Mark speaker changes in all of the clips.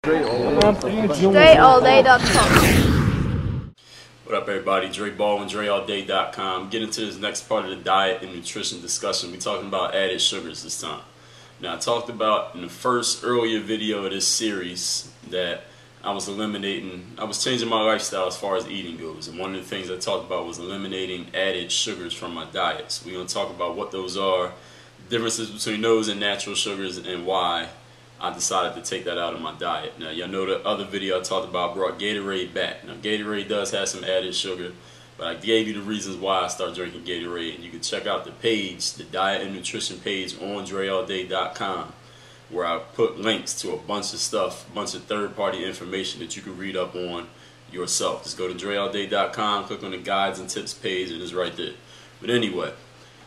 Speaker 1: DreAllDay.com.
Speaker 2: What up, everybody? Dre Baldwin, DreAllDay.com. Get into this next part of the diet and nutrition discussion. We're talking about added sugars this time. Now, I talked about in the first earlier video of this series that I was changing my lifestyle as far as eating goes. And one of the things I talked about was eliminating added sugars from my diet. So we're going to talk about what those are, differences between those and natural sugars, and why I decided to take that out of my diet. Now, y'all know the other video I talked about brought Gatorade back. Now, Gatorade does have some added sugar, but I gave you the reasons why I started drinking Gatorade. And you can check out the page, the diet and nutrition page on DreAllDay.com, where I put links to a bunch of stuff, a bunch of third-party information that you can read up on yourself. Just go to DreAllDay.com, click on the guides and tips page, and it's right there. But anyway,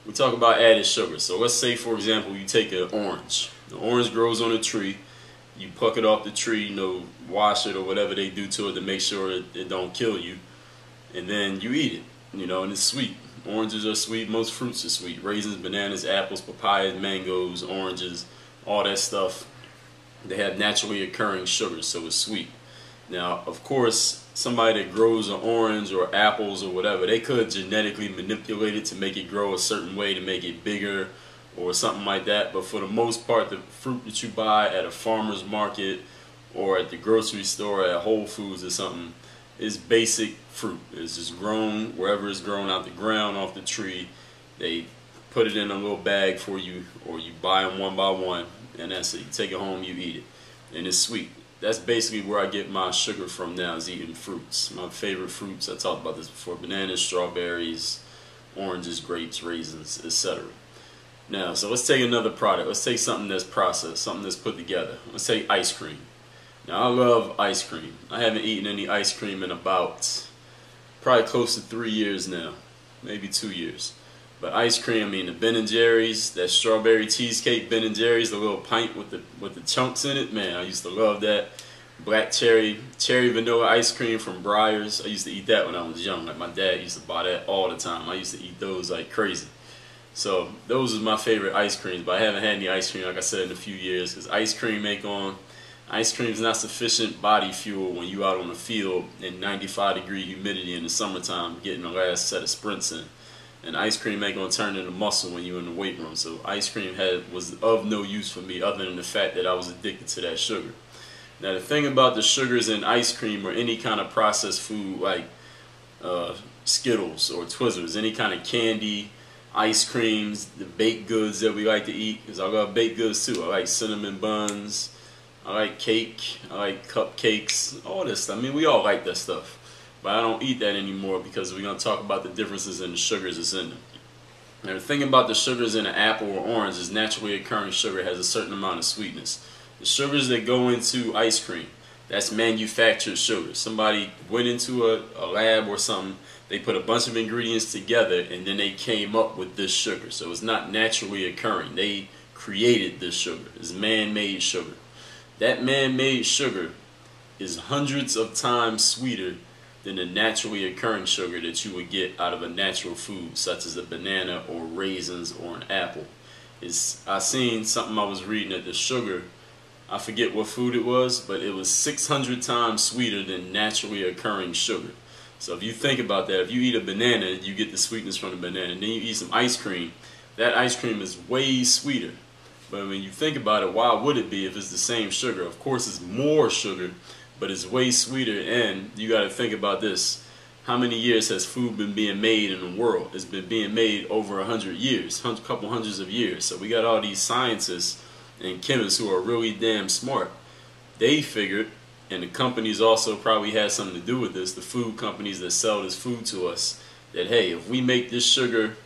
Speaker 2: we talk about added sugar. So let's say, for example, you take an orange. The orange grows on a tree. You pluck it off the tree, wash it or whatever they do to it to make sure it don't kill you. And then you eat it, and it's sweet. Oranges are sweet. Most fruits are sweet. Raisins, bananas, apples, papayas, mangoes, oranges, all that stuff. They have naturally occurring sugars, so it's sweet. Now, of course, somebody that grows an orange or apples or whatever, they could genetically manipulate it to make it grow a certain way, to make it bigger or something like that. But for the most part, the fruit that you buy at a farmer's market or at the grocery store at Whole Foods or something is basic fruit. It's just grown wherever it's grown out the ground, off the tree. They put it in a little bag for you, or you buy them one by one, and that's it. You take it home, you eat it, and it's sweet. That's basically where I get my sugar from now, is eating fruits. My favorite fruits, I talked about this before: bananas, strawberries, oranges, grapes, raisins, etc. Now, so let's take another product. Let's take something that's processed, something that's put together. Let's take ice cream. Now, I love ice cream. I haven't eaten any ice cream in about probably close to 3 years now, maybe 2 years. But ice cream, the Ben & Jerry's, that strawberry cheesecake Ben & Jerry's, the little pint with the chunks in it, man, I used to love that. Black cherry vanilla ice cream from Breyers. I used to eat that when I was young. Like, my dad used to buy that all the time. I used to eat those like crazy. So those are my favorite ice creams, but I haven't had any ice cream, like I said, in a few years, because ice cream is not sufficient body fuel when you out on the field in 95-degree humidity in the summertime getting the last set of sprints in. And ice cream ain't gonna turn into muscle when you're in the weight room. So ice cream was of no use for me, other than the fact that I was addicted to that sugar. Now, the thing about the sugars in ice cream or any kind of processed food like Skittles or Twizzlers, any kind of candy, ice creams, the baked goods that we like to eat, because I love baked goods too. I like cinnamon buns, I like cake, I like cupcakes, all this stuff. We all like that stuff. But I don't eat that anymore because we're going to talk about the differences in the sugars that's in them. Now, the thing about the sugars in an apple or orange is naturally occurring sugar has a certain amount of sweetness. The sugars that go into ice cream, that's manufactured sugar. Somebody went into a lab or something, they put a bunch of ingredients together, and then they came up with this sugar. So it's not naturally occurring. They created this sugar. It's man-made sugar. That man-made sugar is hundreds of times sweeter than the naturally occurring sugar that you would get out of a natural food, such as a banana or raisins or an apple. I seen something I was reading that the sugar, I forget what food it was, but it was 600 times sweeter than naturally occurring sugar. So if you think about that, if you eat a banana, you get the sweetness from the banana, and then you eat some ice cream, that ice cream is way sweeter. But when you think about it, why would it be if it's the same sugar? Of course it's more sugar, but it's way sweeter. And you got to think about this: how many years has food been being made in the world? It's been being made over 100 years, a couple hundreds of years. So we got all these scientists and chemists who are really damn smart. They figured, and the companies also probably had something to do with this, the food companies that sell this food to us, that hey, if we make this sugar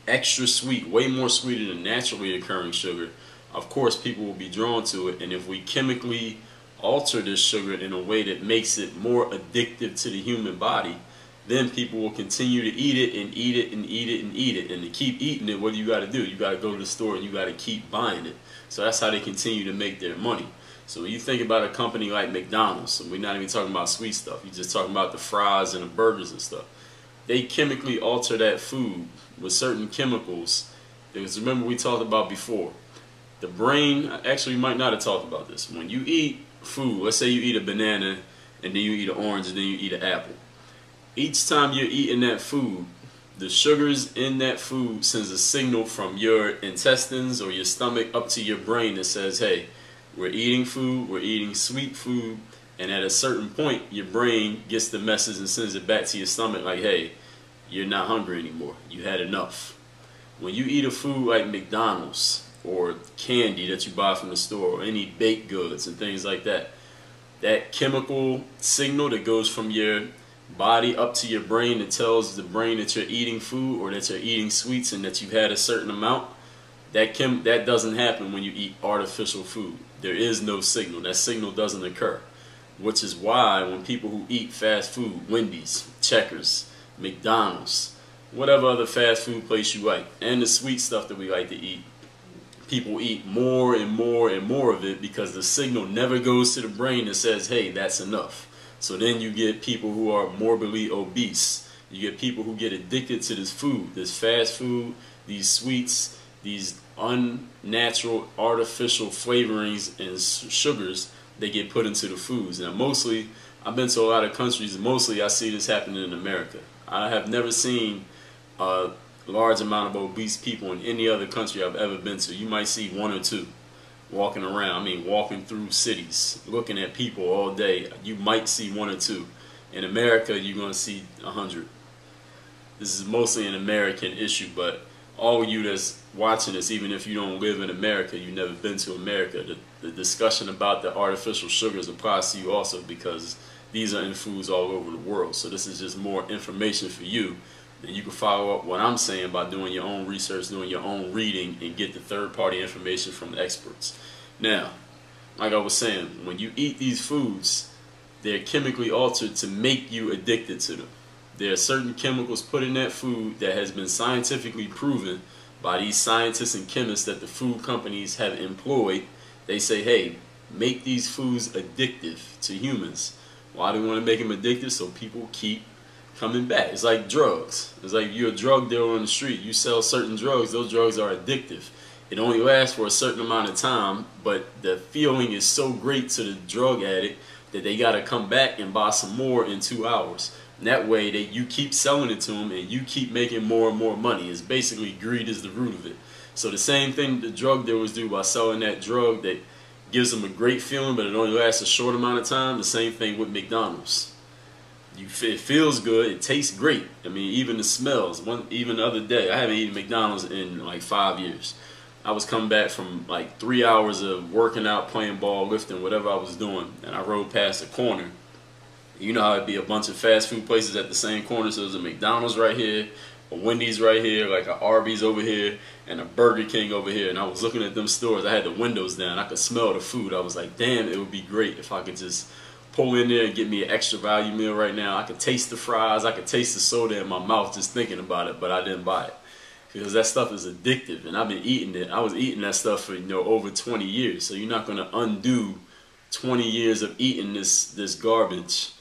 Speaker 2: extra sweet, way more sweeter than naturally occurring sugar, of course people will be drawn to it. And if we chemically alter this sugar in a way that makes it more addictive to the human body, then people will continue to eat it and eat it and eat it and eat it. And to keep eating it, what do? You got to go to the store and you got to keep buying it. So that's how they continue to make their money. So when you think about a company like McDonald's, so we're not even talking about sweet stuff, you're just talking about the fries and the burgers and stuff. They chemically alter that food with certain chemicals. Because remember, we talked about before, the brain, actually you might not have talked about this, when you eat food, let's say you eat a banana and then you eat an orange and then you eat an apple. Each time you're eating that food, the sugars in that food sends a signal from your intestines or your stomach up to your brain that says, hey, we're eating food, we're eating sweet food, and at a certain point your brain gets the message and sends it back to your stomach like, hey, you're not hungry anymore, you had enough. When you eat a food like McDonald's or candy that you buy from the store or any baked goods and things like that, that chemical signal that goes from your body up to your brain that tells the brain that you're eating food or that you're eating sweets and that you've had a certain amount, that doesn't happen when you eat artificial food. There is no signal. That signal doesn't occur, which is why when people who eat fast food, Wendy's, Checkers, McDonald's, whatever other fast food place you like, and the sweet stuff that we like to eat, people eat more and more and more of it because the signal never goes to the brain that says, hey, that's enough. So then you get people who are morbidly obese. You get people who get addicted to this food, this fast food, these sweets, these unnatural artificial flavorings and sugars they get put into the foods. Now mostly, I've been to a lot of countries, and mostly I see this happening in America. I have never seen a large amount of obese people in any other country I've ever been to. You might see one or two walking around, walking through cities, looking at people all day. You might see one or two. In America, you're going to see 100. This is mostly an American issue, but all of you that's watching this, even if you don't live in America, you've never been to America, the discussion about the artificial sugars applies to you also, because these are in foods all over the world. So this is just more information for you. And you can follow up what I'm saying by doing your own research, doing your own reading, and get the third-party information from the experts. Now, like I was saying, when you eat these foods, they're chemically altered to make you addicted to them. There are certain chemicals put in that food that has been scientifically proven by these scientists and chemists that the food companies have employed. They say, hey, make these foods addictive to humans. Why do we want to make them addictive? So people keep coming back. It's like drugs. It's like you're a drug dealer on the street. You sell certain drugs. Those drugs are addictive. It only lasts for a certain amount of time, but the feeling is so great to the drug addict that they got to come back and buy some more in 2 hours. And that way, you keep selling it to them and you keep making more and more money. It's basically greed is the root of it. So the same thing the drug dealers do by selling that drug that gives them a great feeling, but it only lasts a short amount of time. The same thing with McDonald's. It feels good. It tastes great. Even the smells. Even the other day, I haven't eaten McDonald's in like 5 years. I was coming back from like 3 hours of working out, playing ball, lifting, whatever I was doing, and I rode past a corner. You know how it'd be a bunch of fast food places at the same corner. So there's a McDonald's right here, a Wendy's right here, like an Arby's over here, and a Burger King over here. And I was looking at them stores. I had the windows down. I could smell the food. I was like, damn, it would be great if I could just pull in there and get me an extra value meal right now. I could taste the fries. I could taste the soda in my mouth just thinking about it, but I didn't buy it because that stuff is addictive, and I've been eating it. I was eating that stuff for over 20 years. So you're not going to undo 20 years of eating this garbage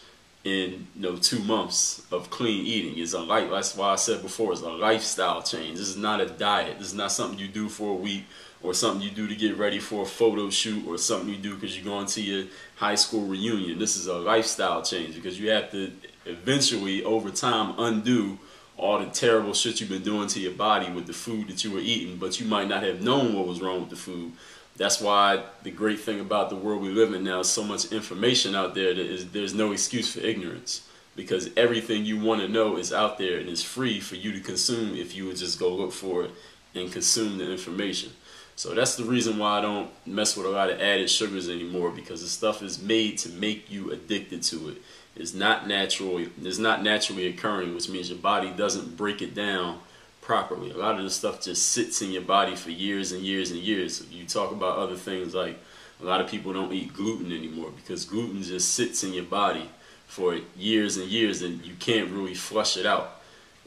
Speaker 2: in 2 months of clean eating. That's why I said before, it's a lifestyle change. This is not a diet. This is not something you do for a week or something you do to get ready for a photo shoot or something you do because you're going to your high school reunion. This is a lifestyle change because you have to eventually, over time, undo all the terrible shit you've been doing to your body with the food that you were eating, but you might not have known what was wrong with the food. That's why the great thing about the world we live in now is so much information out there that there's no excuse for ignorance, because everything you want to know is out there and is free for you to consume if you would just go look for it and consume the information. So that's the reason why I don't mess with a lot of added sugars anymore, because the stuff is made to make you addicted to it. It's not natural. It's not naturally occurring, which means your body doesn't break it down properly. A lot of this stuff just sits in your body for years and years and years. You talk about other things like a lot of people don't eat gluten anymore because gluten just sits in your body for years and years and you can't really flush it out.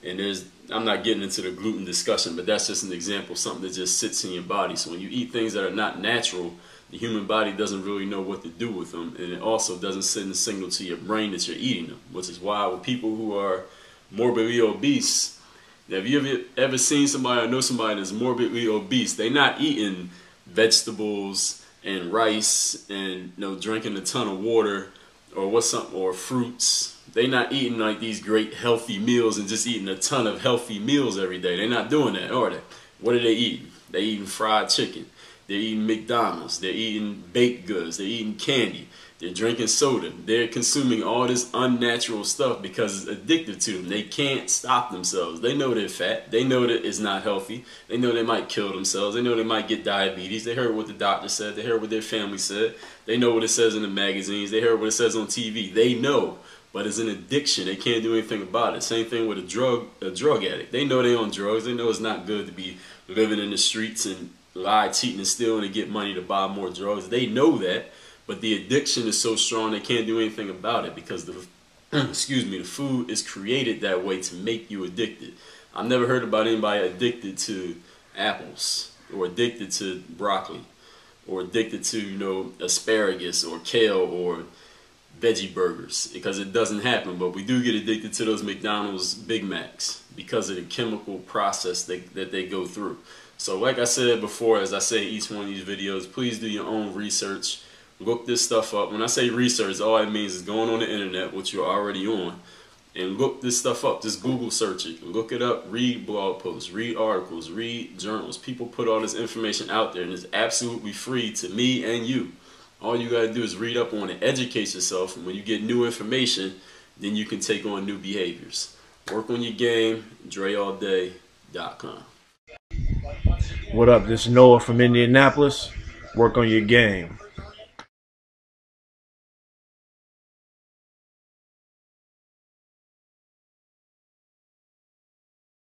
Speaker 2: And I'm not getting into the gluten discussion, but that's just an example of something that just sits in your body. So when you eat things that are not natural, the human body doesn't really know what to do with them, and it also doesn't send a signal to your brain that you're eating them, which is why with people who are morbidly obese, have you ever seen somebody or know somebody that's morbidly obese? They're not eating vegetables, and rice and drinking a ton of water or fruits. They're not eating like these great healthy meals and just eating a ton of healthy meals every day. They're not doing that, are they? What are they eating? They're eating fried chicken. They're eating McDonald's. They're eating baked goods. They're eating candy. They're drinking soda. They're consuming all this unnatural stuff because it's addictive to them. They can't stop themselves. They know they're fat. They know that it's not healthy. They know they might kill themselves. They know they might get diabetes. They heard what the doctor said. They heard what their family said. They know what it says in the magazines. They heard what it says on TV. They know. But it's an addiction. They can't do anything about it. Same thing with a drug addict. They know they're on drugs. They know it's not good to be living in the streets and lie, cheating, and stealing to get money to buy more drugs. They know that. But the addiction is so strong they can't do anything about it because the the food is created that way to make you addicted. I've never heard about anybody addicted to apples or addicted to broccoli or addicted to asparagus or kale or veggie burgers, because it doesn't happen. But we do get addicted to those McDonald's Big Macs because of the chemical process that they go through. So like I said before, as I say in each one of these videos, please do your own research. Look this stuff up. When I say research, all it means is going on the internet, which you're already on, and look this stuff up. Just Google search it. Look it up. Read blog posts. Read articles. Read journals. People put all this information out there, and it's absolutely free to me and you. All you got to do is read up on it, educate yourself, and when you get new information, then you can take on new behaviors. Work on your game. DreAllDay.com.
Speaker 1: What up? This is Noah from Indianapolis. Work on your game.